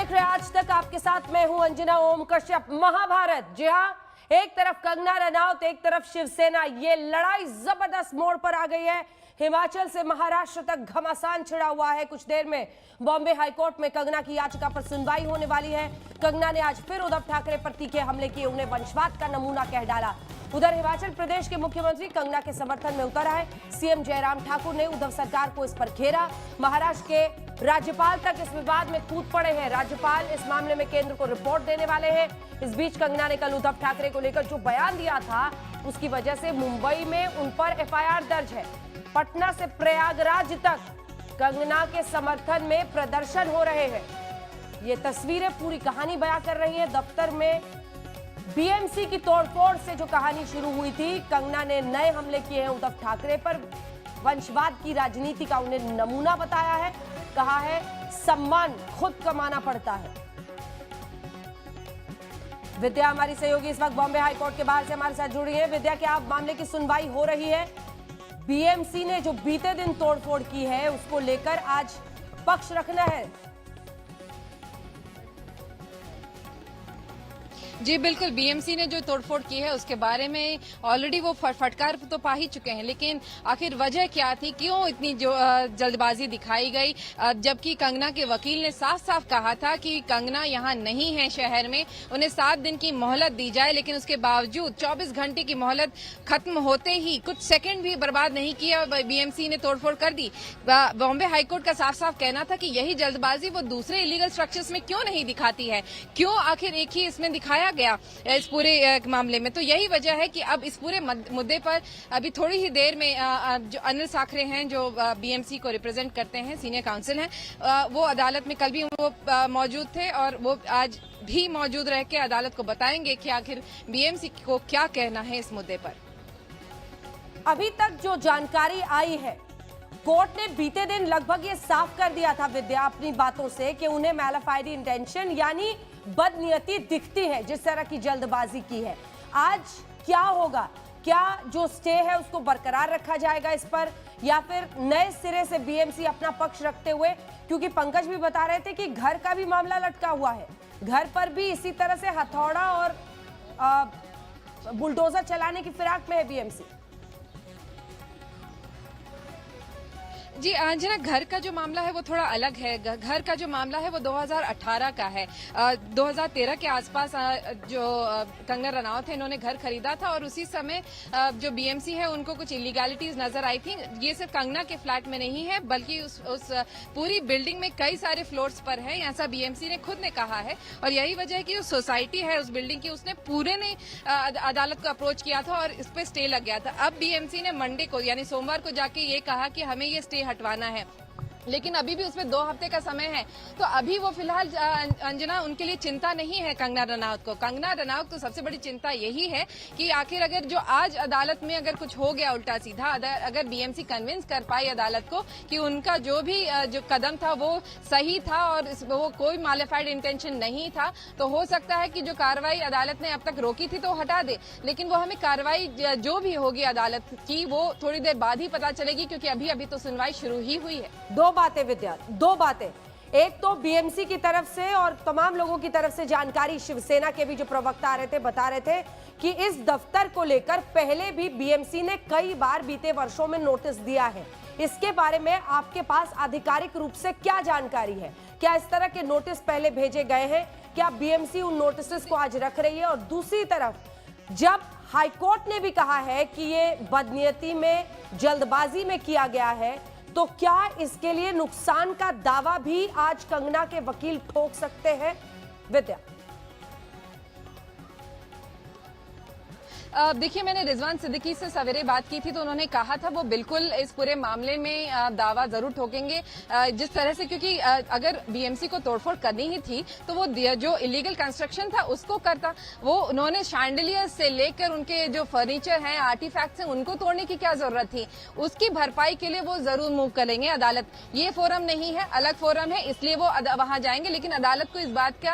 देख रहे हैं आज तक, आपके साथ मैं हूं अंजना ओम कश्यप। महाभारत, जी हां, एक तरफ कंगना रनौत, एक तरफ शिवसेना। ये लड़ाई जबरदस्त मोड़ पर आ गई है। हिमाचल से महाराष्ट्र तक घमासान छिड़ा हुआ है। कुछ देर में बॉम्बे हाईकोर्ट में कंगना की याचिका पर सुनवाई होने वाली है। कंगना ने आज फिर उद्धव ठाकरे पर तीखे हमले किए, उन्हें वंशवाद का नमूना कह डाला। उधर हिमाचल प्रदेश के मुख्यमंत्री कंगना के समर्थन में उतर आए। सीएम जयराम ठाकुर ने उद्धव सरकार को इस पर घेरा। महाराष्ट्र के राज्यपाल तक इस विवाद में कूद पड़े हैं। राज्यपाल इस मामले में केंद्र को रिपोर्ट देने वाले हैं। इस बीच कंगना ने कल उद्धव ठाकरे को लेकर जो बयान दिया था, उसकी वजह से मुंबई में उन पर एफआईआर दर्ज है। पटना से प्रयागराज तक कंगना के समर्थन में प्रदर्शन हो रहे हैं। ये तस्वीरें पूरी कहानी बयां कर रही है। दफ्तर में बीएमसी की तोड़फोड़ से जो कहानी शुरू हुई थी, कंगना ने नए हमले किए हैं उद्धव ठाकरे पर। वंशवाद की राजनीति का उन्हें नमूना बताया है। कहा है सम्मान खुद कमाना पड़ता है। विद्या हमारी सहयोगी इस वक्त बॉम्बे हाईकोर्ट के बाहर से हमारे साथ जुड़ी है। विद्या, क्या आप मामले की सुनवाई हो रही है? बीएमसी ने जो बीते दिन तोड़फोड़ की है, उसको लेकर आज पक्ष रखना है। जी बिल्कुल, बीएमसी ने जो तोड़फोड़ की है उसके बारे में ऑलरेडी वो फटकार तो पा ही चुके हैं, लेकिन आखिर वजह क्या थी, क्यों इतनी जो जल्दबाजी दिखाई गई? जबकि कंगना के वकील ने साफ साफ कहा था कि कंगना यहाँ नहीं है शहर में, उन्हें 7 दिन की मोहलत दी जाए, लेकिन उसके बावजूद 24 घंटे की मोहलत खत्म होते ही कुछ सेकंड भी बर्बाद नहीं किया, बीएमसी ने तोड़फोड़ कर दी। बॉम्बे हाईकोर्ट का साफ साफ कहना था कि यही जल्दबाजी वो दूसरे इलीगल स्ट्रक्चर्स में क्यों नहीं दिखाती है, क्यों आखिर एक ही इसमें दिखाया गया इस पूरे मामले में। तो यही वजह है कि अब इस पूरे मुद्दे पर अभी थोड़ी ही देर में जो अनिल साखरे हैं, जो बीएमसी को रिप्रेजेंट करते हैं, सीनियर काउंसिल हैं, वो अदालत में कल भी वो मौजूद थे और वो आज भी मौजूद रह के अदालत को बताएंगे कि आखिर बीएमसी को क्या कहना है इस मुद्दे पर। अभी तक जो जानकारी आई है, कोर्ट ने बीते दिन लगभग ये साफ कर दिया था विद्या अपनी बातों से कि उन्हें मैलाफाइड इंटेंशन यानी बदनियती दिखती है, जिस तरह की जल्दबाजी की है। आज क्या होगा? क्या जो स्टे है उसको बरकरार रखा जाएगा इस पर, या फिर नए सिरे से बीएमसी अपना पक्ष रखते हुए, क्योंकि पंकज भी बता रहे थे कि घर का भी मामला लटका हुआ है, घर पर भी इसी तरह से हथौड़ा और बुलडोजर चलाने की फिराक में है बीएमसी। जी अंजना, घर का जो मामला है वो थोड़ा अलग है। घर का जो मामला है वो 2018 का है। 2013 के आसपास जो कंगना रनौत है, इन्होंने घर खरीदा था और उसी समय जो बीएमसी है उनको कुछ इलीगैलिटीज नजर आई थी। ये सिर्फ कंगना के फ्लैट में नहीं है, बल्कि उस पूरी बिल्डिंग में कई सारे फ्लोर्स पर है, ऐसा बीएमसी ने खुद ने कहा है। और यही वजह है कि उस सोसाइटी है उस बिल्डिंग की, उसने पूरे ने अदालत को अप्रोच किया था और इस पे स्टे लग गया था। अब बीएमसी ने मंडे को यानी सोमवार को जाके ये कहा कि हमें ये स्टे हटवाना है, लेकिन अभी भी उसमें 2 हफ्ते का समय है। तो अभी वो फिलहाल अंजना, उनके लिए चिंता नहीं है कंगना रनौत को। कंगना रनौत को सबसे बड़ी चिंता यही है कि आखिर अगर जो आज अदालत में अगर कुछ हो गया उल्टा सीधा, अगर बीएमसी कन्विंस कर पाई अदालत को कि उनका जो भी जो कदम था वो सही था और वो कोई मैलिफाइड इंटेंशन नहीं था, तो हो सकता है कि जो कार्रवाई अदालत ने अब तक रोकी थी तो हटा दे। लेकिन वो हमें कार्रवाई जो भी होगी अदालत की, वो थोड़ी देर बाद ही पता चलेगी, क्योंकि अभी तो सुनवाई शुरू ही हुई है। दो बातें विद्या, 2 बातें। एक तो बीएमसी की तरफ से और तमाम लोगों की तरफ से जानकारी, शिवसेना के भी जो प्रवक्ता आ रहे थे बता रहे थे कि इस दफ्तर को लेकर पहले भी बीएमसी ने कई बार बीते वर्षों में नोटिस दिया है। इसके बारे में आपके पास आधिकारिक रूप से क्या जानकारी है? क्या इस तरह के नोटिस पहले भेजे गए हैं? क्या बीएमसी उन नोटिस को आज रख रही है? और दूसरी तरफ, जब हाईकोर्ट ने भी कहा है कि ये बदनीयती में, जल्दबाजी में किया गया है, तो क्या इसके लिए नुकसान का दावा भी आज कंगना के वकील ठोक सकते हैं? विद्या, देखिए, मैंने रिजवान सिद्दीकी से सवेरे बात की थी तो उन्होंने कहा था वो बिल्कुल इस पूरे मामले में दावा जरूर ठोकेंगे, जिस तरह से, क्योंकि अगर बीएमसी को तोड़फोड़ करनी ही थी तो वो जो इलीगल कंस्ट्रक्शन था उसको करता। वो उन्होंने शैंडलियर से लेकर उनके जो फर्नीचर हैं, आर्टिफैक्ट्स हैं, उनको तोड़ने की क्या जरूरत थी? उसकी भरपाई के लिए वो जरूर मूव करेंगे अदालत। ये फोरम नहीं है, अलग फोरम है, इसलिए वो वहां जाएंगे, लेकिन अदालत को इस बात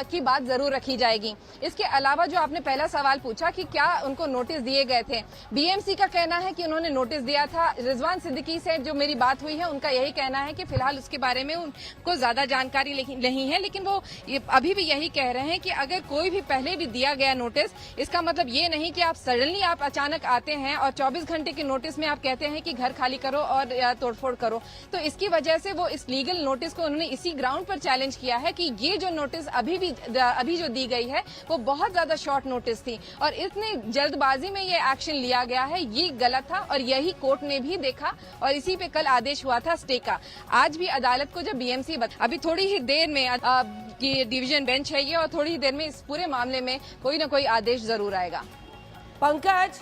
की बात जरूर रखी जाएगी। इसके अलावा जो आपने पहला सवाल पूछा कि क्या उनको नोटिस दिए गए थे। बीएमसी का कहना है कि उन्होंने नोटिस दिया था। रिजवान सिद्दीकी से जो मेरी बात हुई है उनका यही कहना है कि फिलहाल उसके बारे में उनको ज्यादा जानकारी नहीं है, लेकिन वो अभी भी यही कह रहे हैं कि अगर कोई भी पहले भी दिया गया नोटिस, इसका मतलब ये नहीं कि आप सडनली आप अचानक आते हैं और 24 घंटे के नोटिस में आप कहते हैं कि घर खाली करो और तोड़फोड़ करो। तो इसकी वजह से वो इस लीगल नोटिस को उन्होंने इसी ग्राउंड पर चैलेंज किया है कि ये जो नोटिस अभी जो दी गई है वो बहुत ज्यादा शॉर्ट नोटिस थी और इतने जल्दबाजी में ये एक्शन लिया गया है, ये गलत था और यही कोर्ट ने भी देखा और इसी पे कल आदेश हुआ था स्टे का। आज भी अदालत को जब बीएमसी अभी थोड़ी ही देर में की डिवीजन बेंच है ये और थोड़ी ही देर में इस पूरे मामले में कोई ना कोई आदेश जरूर आएगा। पंकज,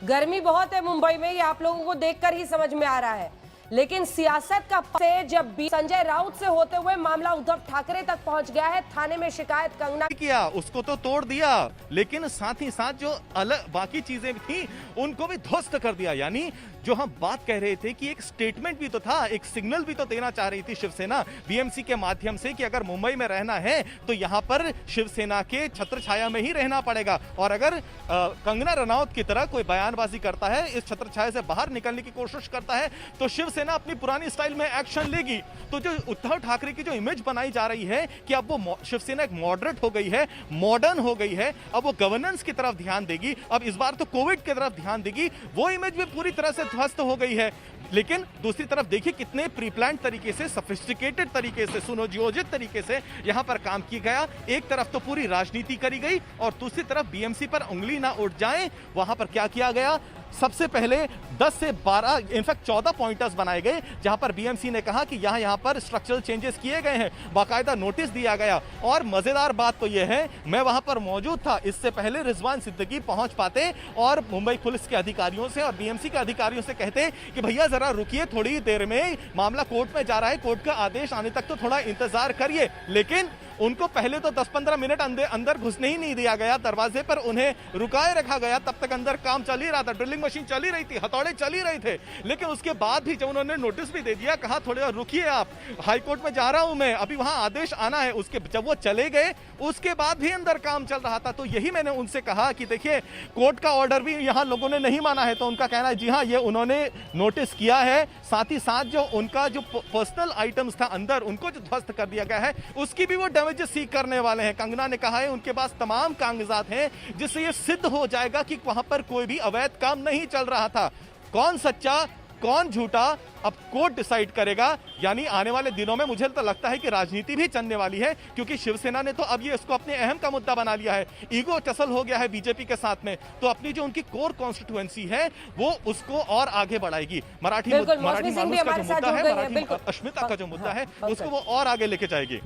गर्मी बहुत है मुंबई में, ये आप लोगों को देखकर ही समझ में आ रहा है, लेकिन सियासत का से जब भी संजय राउत से होते हुए मामला उद्धव ठाकरे तक पहुंच गया है, थाने में शिकायत कंगना किया, उसको तो तोड़ दिया, लेकिन साथ ही साथ जो अलग बाकी चीजें थी उनको भी ध्वस्त कर दिया। यानी जो हम बात कह रहे थे कि एक स्टेटमेंट भी तो था, एक सिग्नल भी तो देना चाह रही थी शिवसेना बीएमसी के माध्यम से कि अगर मुंबई में रहना है तो यहां पर शिवसेना के छत्र छाया में ही रहना पड़ेगा और अगर कंगना रनौत की तरह कोई बयानबाजी करता है, इस छत्र छाया से बाहर निकलने की कोशिश करता है तो शिवसेना अपनी पुरानी स्टाइल में एक्शन लेगी। तो जो उद्धव ठाकरे की जो इमेज बनाई जा रही है कि अब वो शिवसेना एक मॉडरेट हो गई है, मॉडर्न हो गई है, अब वो गवर्नेंस की तरफ ध्यान देगी, अब इस बार तो कोविड की तरफ ध्यान देगी, वो इमेज भी पूरी तरह से ध्वस्त हो गई है। लेकिन दूसरी तरफ देखिए कितने प्री प्लान तरीके से, सोफिस्टिकेटेड तरीके से, सुनियोजित तरीके से यहां पर काम किया गया। एक तरफ तो पूरी राजनीति करी गई और दूसरी तरफ बीएमसी पर उंगली ना उठ जाए, वहां पर क्या किया गया। सबसे पहले 10 से 12 इनफैक्ट 14 पॉइंटर्स बनाए गए जहां पर बीएमसी ने कहा कि यहां पर स्ट्रक्चरल चेंजेस किए गए हैं, बाकायदा नोटिस दिया गया। और मजेदार बात तो यह है, मैं वहां पर मौजूद था, इससे पहले रिजवान सिद्दीकी पहुंच पाते और मुंबई पुलिस के अधिकारियों से और बीएमसी के अधिकारियों से कहते कि भैया जरा रुकिए, थोड़ी देर में मामला कोर्ट में जा रहा है, कोर्ट का आदेश आने तक तो थोड़ा इंतजार करिए। लेकिन उनको पहले तो 10-15 मिनट अंदर घुसने ही नहीं दिया गया, दरवाजे पर उन्हें रुकाए रखा गया। तब तक अंदर काम चल ही रहा था, ड्रिलिंग मशीन चल ही रही थी, हथौड़े चल ही रहे थे। लेकिन उसके बाद भी जब उन्होंने नोटिस भी दे दिया, कहा थोड़ी देर रुकिए, आप हाई कोर्ट में जा रहा हूं मैं, अभी वहां आदेश आना है, उसके जब वो चले गए उसके बाद भी अंदर काम चल रहा था। तो यही मैंने उनसे कहा कि देखिए कोर्ट का ऑर्डर भी यहां लोगों ने नहीं माना है। तो उनका कहना है जी हाँ, ये उन्होंने नोटिस किया है, साथ ही साथ जो उनका जो पर्सनल आइटम्स था अंदर, उनको जो ध्वस्त कर दिया गया है उसकी भी वो डैमेजेस सीख करने वाले हैं। कंगना ने कहा है उनके पास तमाम कागजात हैं जिससे ये सिद्ध हो जाएगा कि वहां पर कोई भी अवैध काम नहीं चल रहा था। कौन सच्चा कौन झूठा अब कोर्ट डिसाइड करेगा। यानी आने वाले दिनों में मुझे तो लगता है कि राजनीति भी चलने वाली है, क्योंकि शिवसेना ने तो अब ये इसको अपने अहम का मुद्दा बना लिया है, ईगो टसल हो गया है बीजेपी के साथ में, तो अपनी जो उनकी कोर कॉन्स्टिट्यूएंसी है वो उसको और आगे बढ़ाएगी। मराठी मानुष का जो मुद्दा है, मराठी अस्मिता का जो मुद्दा है, उसको वो और आगे लेके जाएगी।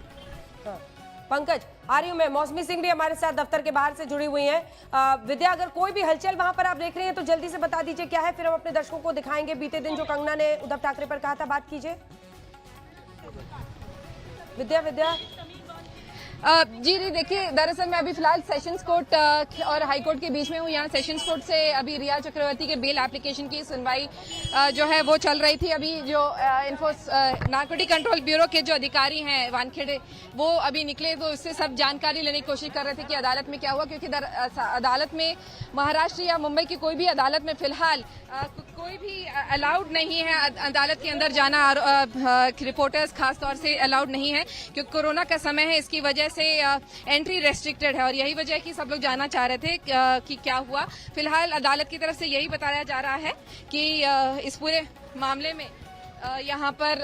पंकज, आ रही हूं मैं। मौसमी सिंह भी हमारे साथ दफ्तर के बाहर से जुड़ी हुई हैं। विद्या, अगर कोई भी हलचल वहां पर आप देख रही हैं तो जल्दी से बता दीजिए क्या है, फिर हम अपने दर्शकों को दिखाएंगे। बीते दिन जो कंगना ने उद्धव ठाकरे पर कहा था, बात कीजिए। विद्या जी देखिए, दरअसल मैं अभी फिलहाल सेशंस कोर्ट और हाई कोर्ट के बीच में हूँ। यहाँ सेशंस कोर्ट से अभी रिया चक्रवर्ती के बेल एप्लीकेशन की सुनवाई जो है वो चल रही थी। अभी जो नारकोटिक कंट्रोल ब्यूरो के जो अधिकारी हैं वानखेड़े, वो अभी निकले तो उससे सब जानकारी लेने की कोशिश कर रहे थे कि अदालत में क्या हुआ, क्योंकि अदालत में महाराष्ट्र या मुंबई की कोई भी अदालत में फिलहाल कोई भी अलाउड नहीं है अदालत के अंदर जाना। रिपोर्टर्स खास तौर से अलाउड नहीं है क्योंकि कोरोना का समय है, इसकी वजह से एंट्री रेस्ट्रिक्टेड है और यही वजह है कि सब लोग जानना चाह रहे थे कि क्या हुआ। फिलहाल अदालत की तरफ से यही बताया जा रहा है कि इस पूरे मामले में यहाँ पर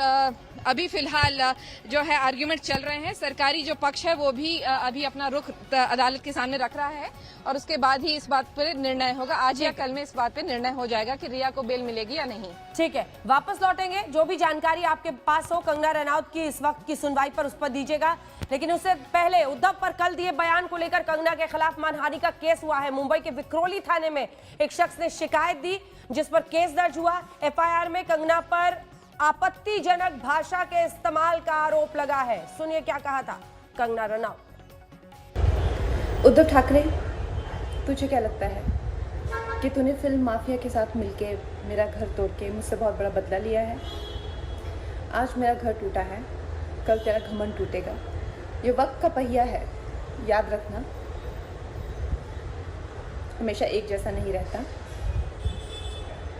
अभी फिलहाल जो है आर्ग्यूमेंट चल रहे हैं। सरकारी जो पक्ष है वो भी अभी अपना रुख अदालत के सामने रख रहा है और उसके बाद ही इस बात पर निर्णय होगा। आज या कल में इस बात पर निर्णय हो जाएगा कि रिया को बेल मिलेगी या नहीं। ठीक है, वापस लौटेंगे। जो भी जानकारी आपके पास हो कंगना रनौत की इस वक्त की सुनवाई पर, उस पर दीजिएगा। लेकिन उससे पहले उद्धव पर कल दिए बयान को लेकर कंगना के खिलाफ मानहानि का केस हुआ है। मुंबई के विक्रोली थाने में एक शख्स ने शिकायत दी जिस पर केस दर्ज हुआ। एफआईआर में कंगना पर आपत्तिजनक भाषा के इस्तेमाल का आरोप लगा है। सुनिए क्या कहा था कंगना रनौत। उद्धव ठाकरे, तुझे क्या लगता है कि तूने फिल्म माफिया के साथ मिलके मेरा घर तोड़ के मुझसे बहुत बड़ा बदला लिया है? आज मेरा घर टूटा है, कल तेरा घमंड टूटेगा। ये वक्त का पहिया है, याद रखना। हमेशा एक जैसा नहीं रहता।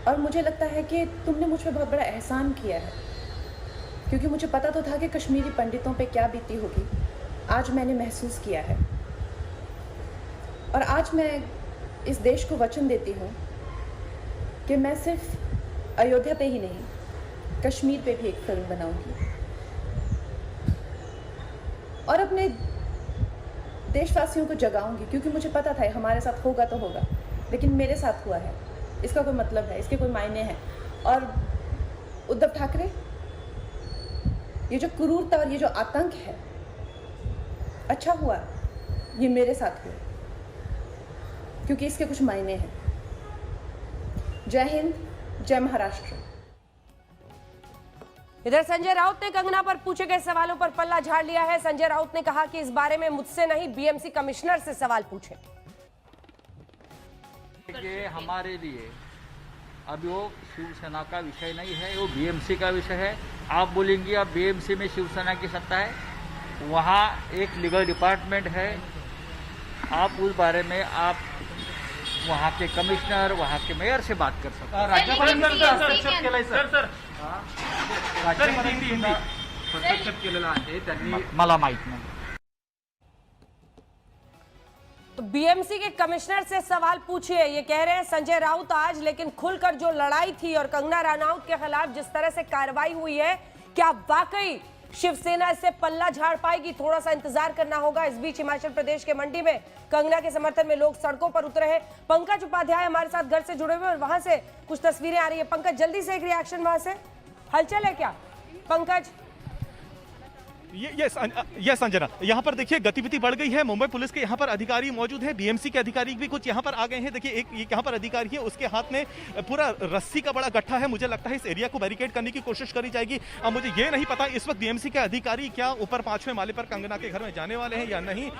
और मुझे लगता है कि तुमने मुझ पर बहुत बड़ा एहसान किया है, क्योंकि मुझे पता तो था कि कश्मीरी पंडितों पे क्या बीती होगी। आज मैंने महसूस किया है, और आज मैं इस देश को वचन देती हूँ कि मैं सिर्फ अयोध्या पे ही नहीं, कश्मीर पे भी एक फिल्म बनाऊंगी और अपने देशवासियों को जगाऊंगी, क्योंकि मुझे पता था हमारे साथ होगा तो होगा, लेकिन मेरे साथ हुआ है, इसका कोई मतलब है, इसके कोई मायने हैं। और उद्धव ठाकरे, ये जो क्रूरता और ये जो आतंक है, अच्छा हुआ ये मेरे साथ हुआ, क्योंकि इसके कुछ मायने हैं। जय हिंद, जय महाराष्ट्र। इधर संजय राउत ने कंगना पर पूछे गए सवालों पर पल्ला झाड़ लिया है। संजय राउत ने कहा कि इस बारे में मुझसे नहीं, बीएमसी कमिश्नर से सवाल पूछे। ये हमारे लिए अब वो शिवसेना का विषय नहीं है, वो बीएमसी का विषय है। आप बोलेंगे अब बीएमसी में शिवसेना की सत्ता है, वहाँ एक लीगल डिपार्टमेंट है। आप उस बारे में आप वहाँ के कमिश्नर, वहाँ के मेयर से बात कर सकते हैं। मला माहित नाही। तो बीएमसी के कमिश्नर से सवाल पूछिए, ये कह रहे हैं संजय राउत आज। लेकिन खुलकर जो लड़ाई थी और कंगना रनौत के खिलाफ जिस तरह से कार्रवाई हुई है, क्या वाकई शिवसेना इससे पल्ला झाड़ पाएगी? थोड़ा सा इंतजार करना होगा। इस बीच हिमाचल प्रदेश के मंडी में कंगना के समर्थन में लोग सड़कों पर उतरे हैं। पंकज उपाध्याय हमारे साथ घर से जुड़े हुए और वहां से कुछ तस्वीरें आ रही है। पंकज, जल्दी से एक रिएक्शन वहां से, हलचल है क्या पंकज? यस अंजना, यहाँ पर देखिए गतिविधि बढ़ गई है। मुंबई पुलिस के यहाँ पर अधिकारी मौजूद हैं, बीएमसी के अधिकारी भी कुछ यहाँ पर आ गए हैं। देखिए एक यहाँ पर अधिकारी है, उसके हाथ में पूरा रस्सी का बड़ा गट्ठा है। मुझे लगता है इस एरिया को बैरिकेड करने की कोशिश करी जाएगी। अब मुझे ये नहीं पता इस वक्त बीएमसी के अधिकारी क्या ऊपर 5वें माले पर कंगना के घर में जाने वाले हैं या नहीं,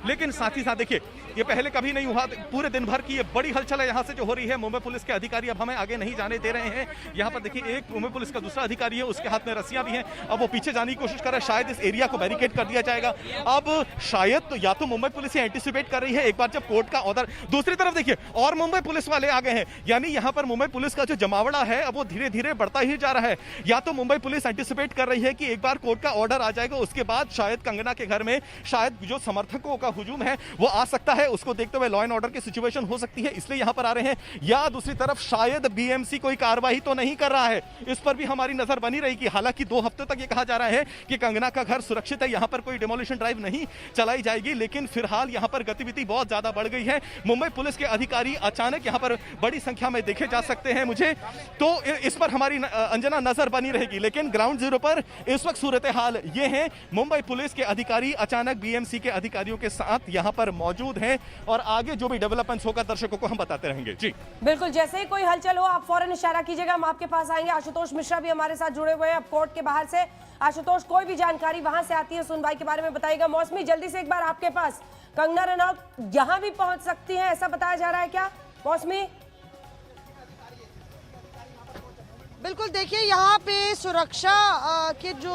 लेकिन साथ ही साथ देखिए ये पहले कभी नहीं हुआ। पूरे दिन भर की ये बड़ी हलचल है यहाँ से जो हो रही है। मुंबई पुलिस के अधिकारी अब हमें आगे नहीं जाने दे रहे हैं। यहाँ पर देखिए एक मुंबई पुलिस का दूसरा अधिकारी है, उसके हाथ में रस्सियां भी हैं। अब वो पीछे जाने की कोशिश कर रहा है, शायद इस एरिया को बैरिकेड कर दिया जाएगा। अब शायद तो या तो मुंबई पुलिस एंटिसिपेट कर रही है एक बार जब कोर्ट का ऑर्डर। दूसरी तरफ देखिए और मुंबई पुलिस वाले आ गए हैं, यानी यहां पर मुंबई पुलिस का जो जमावड़ा है अब वो धीरे धीरे बढ़ता ही जा रहा है। या तो मुंबई पुलिस एंटिसिपेट कर रही है कि एक बार कोर्ट का ऑर्डर आ जाएगा, उसके बाद शायद कंगना के घर में शायद जो समर्थकों का हुजूम है वो आ सकता है। उसको देखते हुए लॉ एंड ऑर्डर की सिचुएशन हो सकती है, इसलिए यहां पर आ रहे हैं। या दूसरी तरफ शायद बीएमसी कोई कार्रवाई तो नहीं कर रहा है, इस पर भी हमारी नजर बनी रहेगी। हालांकि 2 हफ्तों तक ये कहा जा रहा है कि कंगना का घर सुरक्षित है, यहां पर कोई डिमोलिशन ड्राइव नहीं चलाई जाएगी, लेकिन फिलहाल यहां पर गतिविधि बहुत ज्यादा बढ़ गई है। मुंबई पुलिस के अधिकारी अचानक यहां पर बड़ी संख्या में देखे जा सकते हैं मुझे, तो इस पर हमारी अंजना नजर बनी रहेगी। लेकिन ग्राउंड जीरो पर इस वक्त सूरत हाल ये है, मुंबई पुलिस के अधिकारी अचानक बीएमसी के अधिकारियों के साथ यहां पर मौजूद हैं और आगे जो भी डेवलपमेंट्स होगा दर्शकों को हम बताते रहेंगे। जी बिल्कुल, जैसे ही कोई हलचल हो आप फौरन इशारा कीजिएगा, हम आपके पास आएंगे। आशुतोष मिश्रा भी हमारे साथ जुड़े हुए हैं अब कोर्ट के बाहर से। आशुतोष, कोई भी जानकारी वहां से आती है सुनवाई के बारे में बताइएगा। मौसमी, जल्दी से एक बार आपके पास, कंगना रनौत यहां भी पहुंच सकती हैं ऐसा बताया जा रहा है क्या मौसमी? बिल्कुल, देखिए यहाँ पे सुरक्षा के जो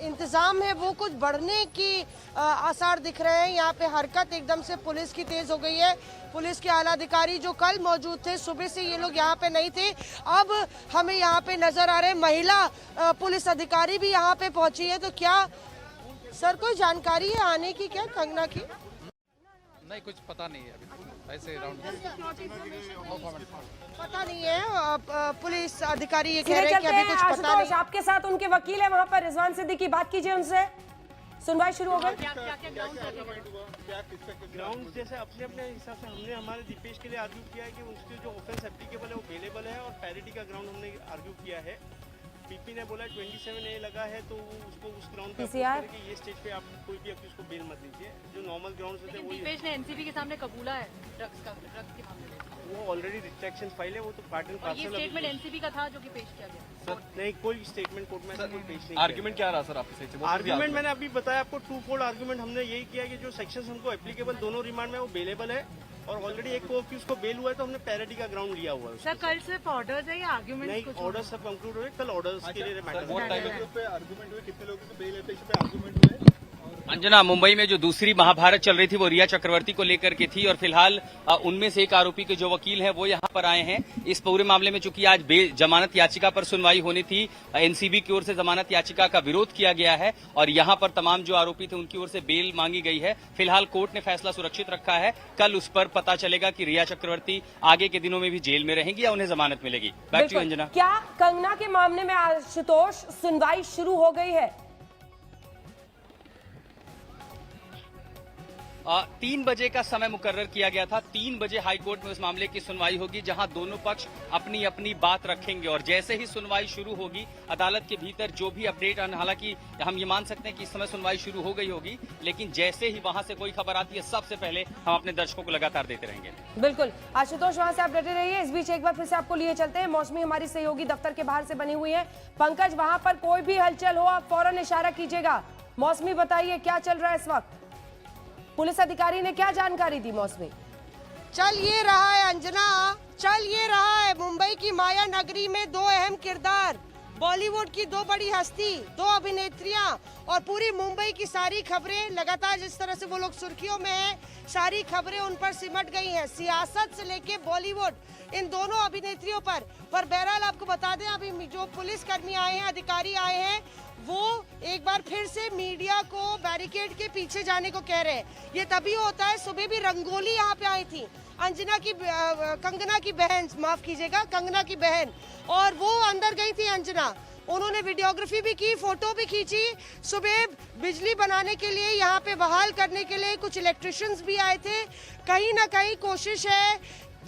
इंतज़ाम है वो कुछ बढ़ने की आसार दिख रहे हैं। यहाँ पे हरकत एकदम से पुलिस की तेज़ हो गई है। पुलिस के आला अधिकारी जो कल मौजूद थे, सुबह से ये लोग यहाँ पे नहीं थे, अब हमें यहाँ पे नज़र आ रहे हैं। महिला पुलिस अधिकारी भी यहाँ पे पहुँची है। तो क्या सर कोई जानकारी है आने की क्या कंगना की? नहीं, कुछ पता नहीं है अभी, ऐसे राउंड पता नहीं है। पुलिस अधिकारी ये कह रहे हैं कि अभी कुछ पता नहीं। आपके साथ उनके वकील है वहां पर, रिजवान सिद्दीकी, बात कीजिए उनसे। सुनवाई शुरू हो गई। ग्राउंड जैसे अपने अपने हिसाब से हमने हमारे दीपेश के लिए आर्ग्यू किया है कि उसके जो ऑफेंस एप्लीकेबल है वो अवेलेबल है, और पैरिटी का ग्राउंड हमने आर्ग्यू किया है। पीपी ने बोला 27A लगा है तो उसको उस ग्राउंड पे कि ये स्टेज पे आप कोई भी उसको बेल मत दीजिए। जो नॉर्मल ग्राउंड होते हैं वो दीपेश ने एनसीबी के सामने कबूला है ड्रग्स के मामले में, वो ऑलरेडी रिट्रैक्शन फाइल है, वो तो पार्ट एंड पार्सल। ये स्टेटमेंट एनसीबी का था जो कि पेश किया गया। नहीं, कोई स्टेटमेंट कोर्ट में कोई पेश नहीं। आर्ग्यूमेंट क्या रहा सर आपसे? आर्ग्यूमेंट मैंने अभी बताया आपको, 2-fold आर्ग्यूमेंट हमने यही किया कि जो सेक्शंस हमको एप्लीकेबल दोनों रिमांड में वो बेलेबल है, और ऑलरेडी एक को उसको बेल हुआ है तो हमने पैरिटी का ग्राउंड लिया हुआ है। सर कल सिर्फ ऑर्डर्स है या आर्ग्यूमेंट? नहीं, ऑर्डर सब कंक्लूड हुए, कल ऑर्डर्स के लिए मैटर। बहुत टाइम पे आर्ग्यूमेंट हुए, कितने लोगों को बेल है पे आर्ग्यूमेंट हुए? अंजना, मुंबई में जो दूसरी महाभारत चल रही थी वो रिया चक्रवर्ती को लेकर के थी और फिलहाल उनमें से एक आरोपी के जो वकील हैं वो यहाँ पर आए हैं। इस पूरे मामले में चूंकि आज जमानत याचिका पर सुनवाई होनी थी, एनसीबी की ओर से जमानत याचिका का विरोध किया गया है और यहाँ पर तमाम जो आरोपी थे उनकी ओर से बेल मांगी गई है। फिलहाल कोर्ट ने फैसला सुरक्षित रखा है, कल उस पर पता चलेगा कि रिया चक्रवर्ती आगे के दिनों में भी जेल में रहेंगी या उन्हें जमानत मिलेगी। Back to Anjana. क्या कंगना के मामले में आशुतोष सुनवाई शुरू हो गई है? 3 बजे का समय मुकर्रर किया गया था। 3 बजे हाईकोर्ट में इस मामले की सुनवाई होगी, जहां दोनों पक्ष अपनी अपनी बात रखेंगे और जैसे ही सुनवाई शुरू होगी अदालत के भीतर जो भी अपडेट, हालांकि हम ये मान सकते हैं कि इस समय सुनवाई शुरू हो गई होगी, लेकिन जैसे ही वहां से कोई खबर आती है सबसे पहले हम अपने दर्शकों को लगातार देते रहेंगे। बिल्कुल आशुतोष, वहां से आप डटे रहिए। इस बीच एक बार फिर से आपको लिए चलते हैं। मौसमी हमारी सहयोगी दफ्तर के बाहर से बनी हुई है। पंकज, वहां पर कोई भी हलचल हो आप फौरन इशारा कीजिएगा। मौसमी, बताइए क्या चल रहा है इस वक्त? पुलिस अधिकारी ने क्या जानकारी दी? मौसमी, चल ये रहा है अंजना, चल ये रहा है मुंबई की माया नगरी में 2 अहम किरदार, बॉलीवुड की 2 बड़ी हस्ती, 2 अभिनेत्रियां और पूरी मुंबई की सारी खबरें लगातार जिस तरह से वो लोग सुर्खियों में हैं, सारी खबरें उन पर सिमट गई हैं, सियासत से लेके बॉलीवुड, इन दोनों अभिनेत्रियों पर बहरहाल आपको बता दें अभी जो पुलिस कर्मी आए हैं, अधिकारी आए हैं, वो एक बार फिर से मीडिया को बैरिकेड के पीछे जाने को कह रहे हैं। ये तभी होता है, सुबह भी रंगोली यहाँ पे आई थी, कंगना की बहन, माफ कीजिएगा, कंगना की बहन, और वो अंदर गई थी अंजना। उन्होंने वीडियोग्राफी भी की, फोटो भी खींची। सुबह बिजली बनाने के लिए, यहाँ पे बहाल करने के लिए कुछ इलेक्ट्रिशियंस भी आए थे। कहीं ना कहीं कोशिश है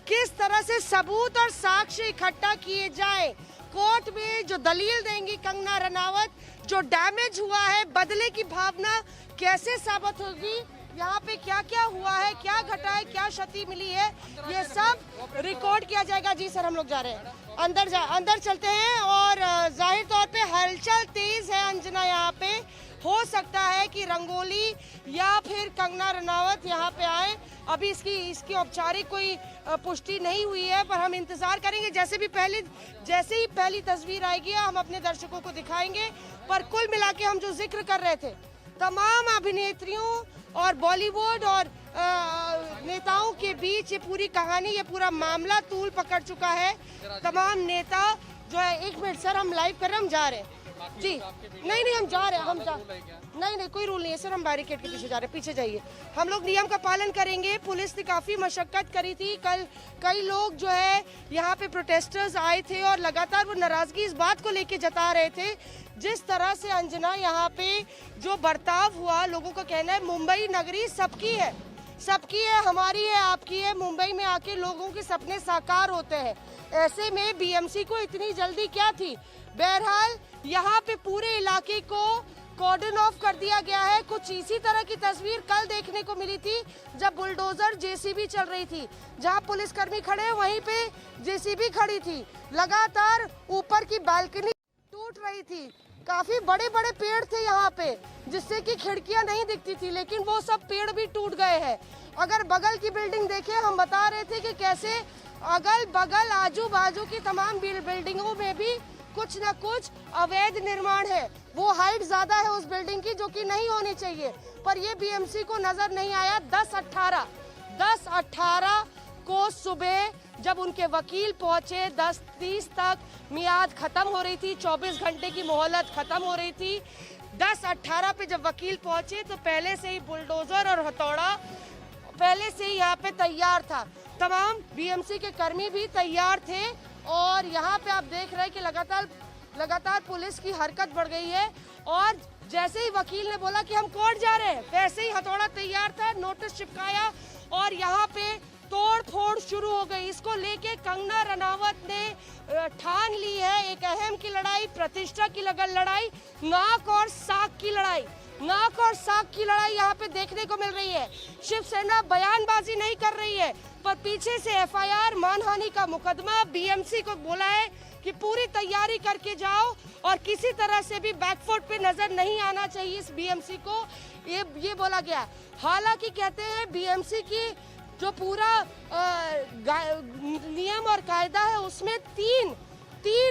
किस तरह से सबूत और साक्ष्य इकट्ठा किए जाए। कोर्ट में जो दलील देंगी कंगना रनावत, जो डैमेज हुआ है, बदले की भावना कैसे साबित होगी, यहाँ पे क्या क्या हुआ है, क्या घटा है, क्या क्षति मिली है, ये सब रिकॉर्ड किया जाएगा। जी सर, हम लोग जा रहे हैं अंदर चलते हैं और जाहिर तौर पे हलचल तेज है अंजना। यहाँ पे हो सकता है कि रंगोली या फिर कंगना रनावत यहाँ पे आए। अभी इसकी औपचारिक कोई पुष्टि नहीं हुई है, पर हम इंतजार करेंगे। जैसे ही पहली तस्वीर आएगी हम अपने दर्शकों को दिखाएंगे। पर कुल मिला के हम जो जिक्र कर रहे थे, तमाम अभिनेत्रियों और बॉलीवुड और नेताओं के बीच ये पूरी कहानी, ये पूरा मामला तूल पकड़ चुका है। तमाम नेता जो है, 1 मिनट सर, हम लाइव कर रहे हैं, हम जा रहे हैं जी। नहीं हम जा रहे हैं, नहीं कोई रूल नहीं है सर, हम बैरिकेड के पीछे जा रहे हैं, पीछे जाइए। हम लोग नियम का पालन करेंगे। पुलिस ने काफी मशक्कत करी थी। कल कई लोग जो है यहाँ पे प्रोटेस्टर्स आए थे और लगातार वो नाराजगी इस बात को लेके जता रहे थे, जिस तरह से अंजना यहाँ पे जो बर्ताव हुआ, लोगों का कहना है मुंबई नगरी सबकी है, हमारी है, आपकी है। मुंबई में आके लोगों के सपने साकार होते हैं। ऐसे में बीएमसी को इतनी जल्दी क्या थी? बहरहाल यहाँ पे पूरे इलाके को कॉर्डन ऑफ कर दिया गया है। कुछ इसी तरह की तस्वीर कल देखने को मिली थी जब बुलडोजर जेसीबी चल रही थी। जहां पुलिसकर्मी खड़े वहीं पे जेसीबी खड़ी थी। लगातार ऊपर की बालकनी टूट रही थी। काफी बड़े बड़े पेड़ थे यहाँ पे, जिससे कि खिड़कियां नहीं दिखती थी, लेकिन वो सब पेड़ भी टूट गए हैं। अगर बगल की बिल्डिंग देखें, हम बता रहे थे कि कैसे अगल बगल आजू बाजू की तमाम बिल्डिंगों में भी कुछ न कुछ अवैध निर्माण है। वो हाइट ज्यादा है उस बिल्डिंग की, जो कि नहीं होनी चाहिए, पर ये बीएमसी को नजर नहीं आया। 10-18 को सुबह जब उनके वकील पहुंचे, 10:30 तक मियाद खत्म हो रही थी, 24 घंटे की मोहलत खत्म हो रही थी। 10:18 पे जब वकील पहुंचे तो पहले से ही बुलडोजर और हथौड़ा पहले से ही यहाँ पे तैयार था। तमाम बीएमसी के कर्मी भी तैयार थे और यहाँ पे आप देख रहे हैं कि लगातार पुलिस की हरकत बढ़ गई है। और जैसे ही वकील ने बोला कि हम कोर्ट जा रहे हैं, वैसे ही हथौड़ा तैयार था, नोटिस चिपकाया और यहाँ पे तोड़ फोड़ शुरू हो गई। इसको लेके कंगना रनावत ने ठान ली है एक अहम की लड़ाई, प्रतिष्ठा की लड़ाई, नाक और साख की लड़ाई यहाँ पे देखने को मिल रही है। शिवसेना बयानबाजी नहीं कर रही है, पर पीछे से एफआईआर, मानहानि का मुकदमा, बीएमसी को बोला है कि पूरी तैयारी करके जाओ और किसी तरह से भी बैकफुट पे नजर नहीं आना चाहिए इस बीएमसी को, ये बोला गया। हालांकि कहते हैं बीएमसी की जो पूरा नियम और कायदा है उसमें तीन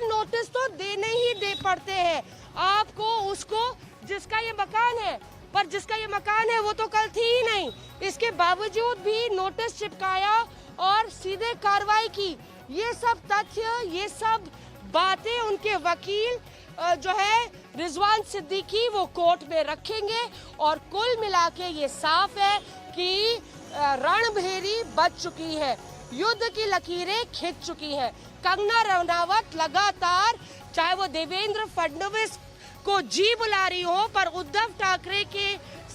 नोटिस तो देने ही पड़ते हैं आपको, उसको जिसका ये मकान है पर जिसका ये मकान है वो तो कल थी ही नहीं। इसके बावजूद भी नोटिस चिपकाया और सीधे कार्रवाई की। ये सब तथ्य, ये सब बातें उनके वकील जो है रिजवान सिद्दीकी वो कोर्ट में रखेंगे और कुल मिला के ये साफ है कि रणभेरी बच चुकी है, युद्ध की लकीरें खिंच चुकी हैं। कंगना रनावत लगातार, चाहे वो देवेंद्र फडणवीस को जी बुला रही हो, पर उद्धव ठाकरे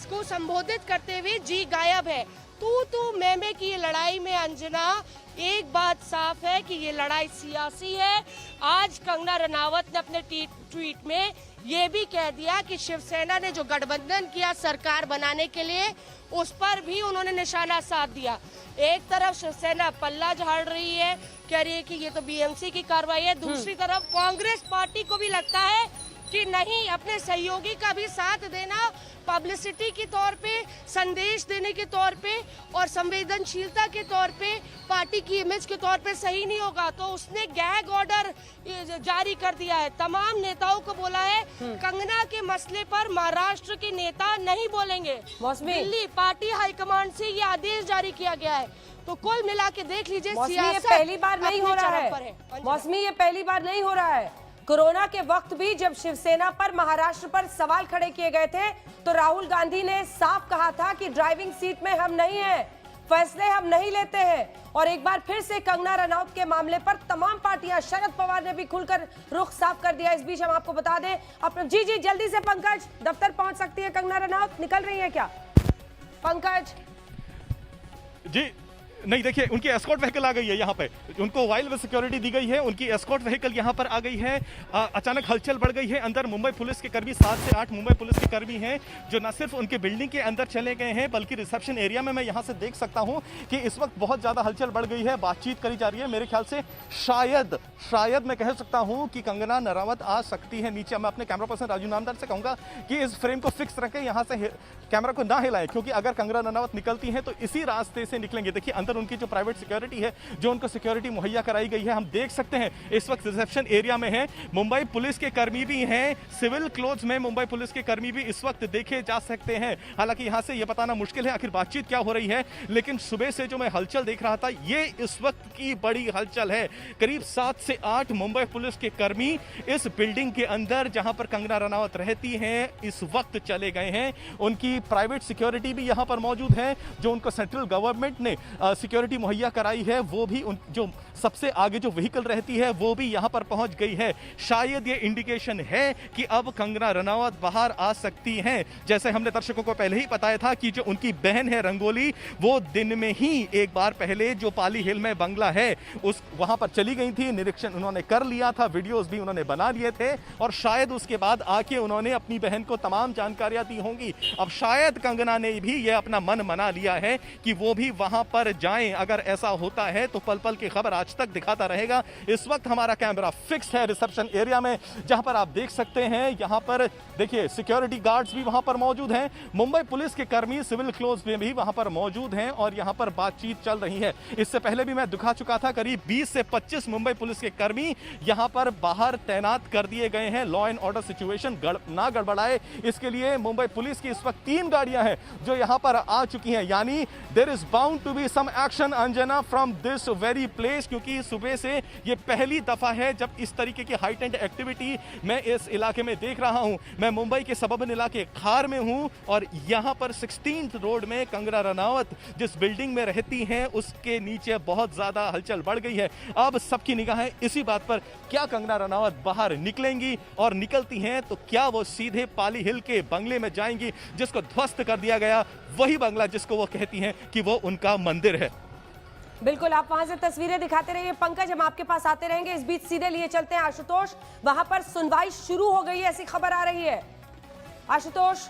को संबोधित करते हुए जी गायब है। तू मैं की ये लड़ाई में अंजना एक बात साफ है कि ये लड़ाई सियासी है। आज कंगना रनावत ने अपने ट्वीट में ये भी कह दिया कि शिवसेना ने जो गठबंधन किया सरकार बनाने के लिए, उस पर भी उन्होंने निशाना साध दिया। एक तरफ शिवसेना पल्ला झाड़ रही है, कह रही है कि ये तो बीएमसी की कार्रवाई है, दूसरी तरफ कांग्रेस पार्टी को भी लगता है कि नहीं, अपने सहयोगी का भी साथ देना पब्लिसिटी के तौर पे, संदेश देने के तौर पे और संवेदनशीलता के तौर पे, पार्टी की इमेज के तौर पे सही नहीं होगा। तो उसने गैग ऑर्डर जारी कर दिया है, तमाम नेताओं को बोला है कंगना के मसले पर महाराष्ट्र के नेता नहीं बोलेंगे। दिल्ली पार्टी हाईकमांड से ये आदेश जारी किया गया है। तो कुल मिला के देख लीजिए, सियासत पहली बार नहीं हो रहा है मौसमी, ये पहली बार नहीं हो रहा है। कोरोना के वक्त भी जब शिवसेना पर, महाराष्ट्र पर सवाल खड़े किए गए थे तो राहुल गांधी ने साफ कहा था कि ड्राइविंग सीट में हम नहीं हैं, फैसले हम नहीं लेते हैं। और एक बार फिर से कंगना रनौत के मामले पर तमाम पार्टियां, शरद पवार ने भी खुलकर रुख साफ कर दिया। इस बीच हम आपको बता दें, अपने जी जल्दी से पंकज, दफ्तर पहुंच सकती है कंगना रनौत, निकल रही है क्या पंकज? जी नहीं, देखिए उनकी एस्कॉर्ट व्हीकल आ गई है यहाँ पे, उनको वाइल्ड सिक्योरिटी दी गई है, उनकी एस्कॉर्ट व्हीकल यहाँ पर आ गई है। अचानक हलचल बढ़ गई है। अंदर मुंबई पुलिस के कर्मी, 7 से 8 मुंबई पुलिस के कर्मी हैं जो न सिर्फ उनके बिल्डिंग के अंदर चले गए हैं, बल्कि रिसेप्शन एरिया में मैं यहाँ से देख सकता हूँ कि इस वक्त बहुत ज्यादा हलचल बढ़ गई है, बातचीत करी जा रही है। मेरे ख्याल से शायद मैं कह सकता हूँ कि कंगना रनावत आ सकती है नीचे। मैं अपने कैमरा पर्सन राजू नामदार से कहूंगा कि इस फ्रेम को फिक्स रखें, यहाँ से कैमरा को ना हिलाएं, क्योंकि अगर कंगना रनावत निकलती है तो इसी रास्ते से निकलेंगे। देखिए अंदर उनकी जो प्राइवेट सिक्योरिटी है, जो उनको सिक्योरिटी मुहैया कराई गई है, हम देख सकते हैं इस वक्त रिसेप्शन एरिया में है। मुंबई पुलिस के कर्मी भी हैं, सिविल क्लोथ्स में मुंबई पुलिस के कर्मी भी इस वक्त देखे जा सकते हैं। हालांकि यहां से यह बताना मुश्किल है आखिर बातचीत क्या हो रही है, लेकिन सुबह से जो मैं हलचल देख रहा था, ये इस वक्त की बड़ी हलचल है। करीब 7 से 8 मुंबई पुलिस के कर्मी इस बिल्डिंग के अंदर जहां पर कंगना रनावत रहती हैं, इस वक्त चले गए हैं। उनकी प्राइवेट सिक्योरिटी भी यहां पर मौजूद है, जो उनको सेंट्रल गवर्नमेंट ने सिक्योरिटी मुहैया कराई है, वो भी जो सबसे आगे जो व्हीकल रहती है वो भी यहां पर पहुंच गई है। शायद ये इंडिकेशन है कि अब कंगना रनावत बाहर आ सकती हैं। जैसे हमने दर्शकों को पहले ही बताया था कि जो उनकी बहन है रंगोली, वो दिन में ही एक बार पहले जो पाली हिल में बंगला है उस वहां पर चली गई थी, निरीक्षण उन्होंने कर लिया था, वीडियोस भी उन्होंने बना लिए थे और शायद उसके बाद आके उन्होंने अपनी बहन को तमाम जानकारियां दी होंगी। अब शायद कंगना ने भी ये अपना मन बना लिया है कि वो भी वहां पर जाएं। अगर ऐसा होता है तो पल पल की खबर आज तक दिखाता रहेगा। इस वक्त हमारा कैमरा फिक्स है रिसेप्शन एरिया में, जहां पर आप देख सकते हैं, यहां पर देखिए सिक्योरिटी गार्ड्स भी वहां पर मौजूद हैं, मुंबई पुलिस के कर्मी सिविल क्लोथ्स में भी वहां पर मौजूद हैं और यहां पर बातचीत चल रही है। इससे पहले भी मैं दिखा चुका था, करीब 20 से 25 मुंबई पुलिस के कर्मी यहां पर बाहर तैनात कर दिए गए हैं। लॉ एंड ऑर्डर सिचुएशन ना गड़बड़ाए, इसके लिए मुंबई पुलिस की इस वक्त 3 गाड़ियां हैं जो यहां पर आ चुकी हैं। यानी there is bound to be some action Anjana from this very place, क्योंकि सुबह से ये पहली दफा है जब इस तरीके की हाइटेंड एक्टिविटी मैं इस इलाके में देख रहा हूं। मैं मुंबई के सबअर्बन इलाके खार में हूं और यहां पर 16th रोड में कंगना रनावत जिस बिल्डिंग में रहती हैं उसके नीचे बहुत ज्यादा हलचल बढ़ गई है। अब सबकी निगाहें इसी बात पर, क्या कंगना रनावत बाहर निकलेंगी और निकलती हैं तो क्या वो सीधे पाली हिल के बंगले में जाएंगी जिसको ध्वस्त कर दिया गया, वही बंगला जिसको वो कहती हैं कि वो उनका मंदिर है। बिल्कुल, आप वहां से तस्वीरें दिखाते रहिए पंकज, हम आपके पास आते रहेंगे। इस बीच सीधे लिए चलते हैं आशुतोष, वहां पर सुनवाई शुरू हो गई है ऐसी खबर आ रही है। आशुतोष।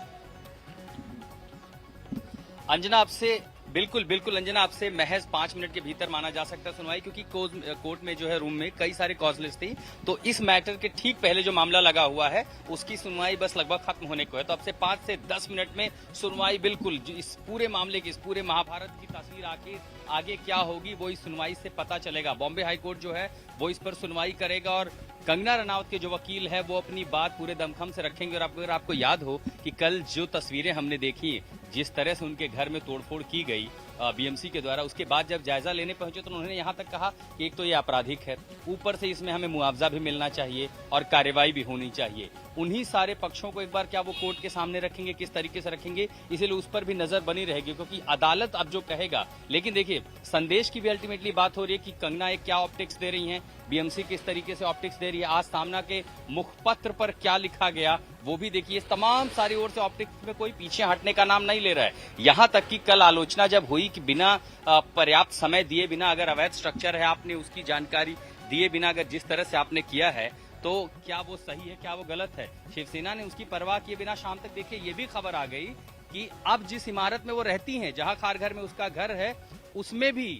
अंजना आपसे बिल्कुल अंजना, आपसे महज 5 मिनट के भीतर माना जा सकता है सुनवाई, क्योंकि कोर्ट में जो है रूम में कई सारे कॉज थी। तो इस मैटर के ठीक पहले जो मामला लगा हुआ है उसकी सुनवाई बस लगभग खत्म होने को है। तो अब से 5 से 10 मिनट में सुनवाई बिल्कुल इस पूरे मामले की, इस पूरे महाभारत की तस्वीर आगे क्या होगी वो इस सुनवाई से पता चलेगा। बॉम्बे हाईकोर्ट जो है वो इस पर सुनवाई करेगा और कंगना रनावत के जो वकील है वो अपनी बात पूरे दमखम से रखेंगे। और अगर आपको याद हो कि कल जो तस्वीरें हमने देखी, जिस तरह से उनके घर में तोड़फोड़ की गई बीएमसी के द्वारा, उसके बाद जब जायजा लेने पहुंचे तो उन्होंने यहां तक कहा कि एक तो ये आपराधिक है, ऊपर से इसमें हमें मुआवजा भी मिलना चाहिए और कार्रवाई भी होनी चाहिए। उन्हीं सारे पक्षों को एक बार क्या वो कोर्ट के सामने रखेंगे, किस तरीके से रखेंगे, इसीलिए उस पर भी नजर बनी रहेगी, क्योंकि अदालत अब जो कहेगा। लेकिन देखिए, संदेश की भी अल्टीमेटली बात हो रही है कि कंगना एक क्या ऑप्टिक्स दे रही हैं, बीएमसी किस तरीके से ऑप्टिक्स दे रही है, आज सामना के मुखपत्र पर क्या लिखा गया वो भी देखिए। इस तमाम सारी ओर से ऑप्टिक्स में कोई पीछे हटने का नाम नहीं ले रहा है। यहां तक कि कल आलोचना जब हुई कि बिना पर्याप्त समय दिए बिना, अगर अवैध स्ट्रक्चर है आपने उसकी जानकारी दिए बिना अगर जिस तरह से आपने किया है तो क्या वो सही है, क्या वो गलत है। शिवसेना ने उसकी परवाह किए बिना शाम तक देखिए ये भी खबर आ गई कि अब जिस इमारत में वो रहती हैं, जहां खारघर में उसका घर है, उसमें भी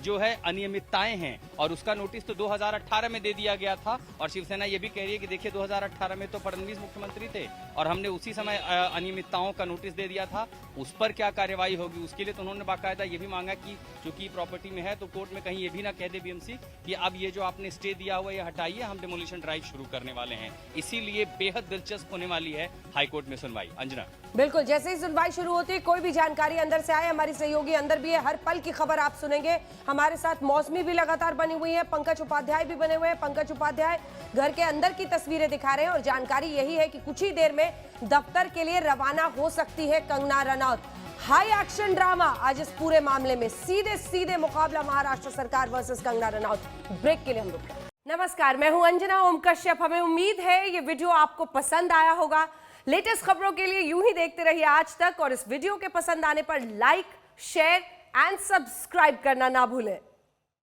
जो है अनियमितताएं हैं और उसका नोटिस तो 2018 में दे दिया गया था। और शिवसेना ये भी कह रही है कि देखिए 2018 में तो फडणवीस मुख्यमंत्री थे और हमने उसी समय अनियमितताओं का नोटिस दे दिया था, उस पर क्या कार्रवाई होगी। उसके लिए तो उन्होंने बाकायदा ये भी मांगा कि चूंकि प्रॉपर्टी में है तो कोर्ट में कहीं ये भी ना कह दे बीएमसी कि अब ये जो आपने स्टे दिया हुआ ये हटाइए, हम डिमोलिशन ड्राइव शुरू करने वाले हैं। इसीलिए बेहद दिलचस्प होने वाली है हाईकोर्ट में सुनवाई। अंजना, बिल्कुल, जैसे ही सुनवाई शुरू होती है कोई भी जानकारी अंदर से आए, हमारी सहयोगी अंदर भी है, हर पल की खबर आप सुनेंगे। हमारे साथ मौसमी भी लगातार बनी हुई है, पंकज उपाध्याय भी बने हुए हैं। पंकज उपाध्याय घर के अंदर की तस्वीरें दिखा रहे हैं और जानकारी यही है कि कुछ ही देर में दफ्तर के लिए रवाना हो सकती है Kangana Ranaut. High action drama आज इस पूरे मामले में, सीधे सीधे मुकाबला महाराष्ट्र सरकार वर्सेस कंगना रनौत। ब्रेक के लिए हम रुक गए। नमस्कार, मैं हूं अंजना ओम कश्यप। हमें उम्मीद है ये वीडियो आपको पसंद आया होगा। लेटेस्ट खबरों के लिए यूं ही देखते रहिए आज तक और इस वीडियो के पसंद आने पर लाइक, शेयर एंड सब्सक्राइब करना ना भूलें।